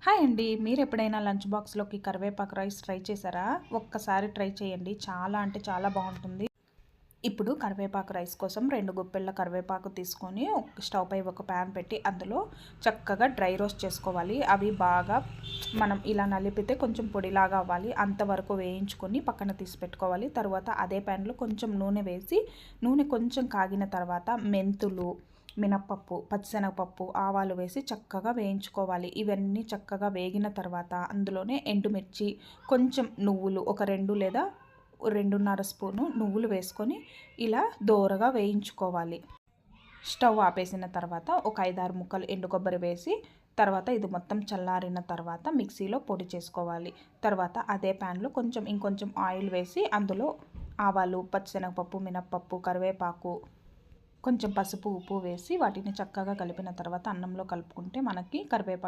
Hi అండి. మీరు ఎప్పుడైనా లంచ్ బాక్స్‌లోకి కరివేపాకు రైస్ ట్రై చేశారా? ఒక్కసారి ట్రై చేయండి. చాలా అంటే చాలా బావుంటుంది. ఇప్పుడు కరివేపాకు రైస్ కోసం 2 గుప్పెళ్ళ కరివేపాకు తీసుకొని స్టవ్ పై ఒక ప్యాన్ పెట్టి అందులో చక్కగా డ్రై రోస్ట్ చేసుకోవాలి. అవి బాగా మనం ఇలా నలిపితే కొంచెం పొడిలాగా అవ్వాలి. అంతవరకు వేయించుకొని పక్కన తీసి పెట్టుకోవాలి. తర్వాత అదే ప్యాన్‌లో కొంచెం నూనె వేసి నూనె కొంచెం కాగిన తర్వాత మెంతులు, మినప్పప్పు, పచ్చిశనగపప్పు, ఆవాలు వేసి చక్కగా వేయించుకోవాలి. ఇవన్నీ చక్కగా వేగిన తర్వాత అందులోనే ఎండుమిర్చి, కొంచెం నువ్వులు ఒక 2 లేదా 2.5 స్పూను నువ్వులు వేసుకొని ఇలా దోరగా వేయించుకోవాలి. స్టవ్ ఆపేసిన తర్వాత ఒక 5, 6 ముక్కలు ఎండు కొబ్బరి వేసి తర్వాత ఇది మొత్తం చల్లారిన తర్వాత మిక్సీలో పొడి చేసుకోవాలి. తర్వాత అదే ప్యాన్‌లో ఇంకొంచెం ఆయిల్ వేసి అందులో ఆవాలు, పచ్చిశనగపప్పు, మినప్పప్పు, కరివేపాకు, కొంచెం పసుపు, ఉప్పు వేసి వాటిని చక్కగా కలిపిన తర్వాత అన్నంలో కలుపుకుంటే మనకి కరివేపాకు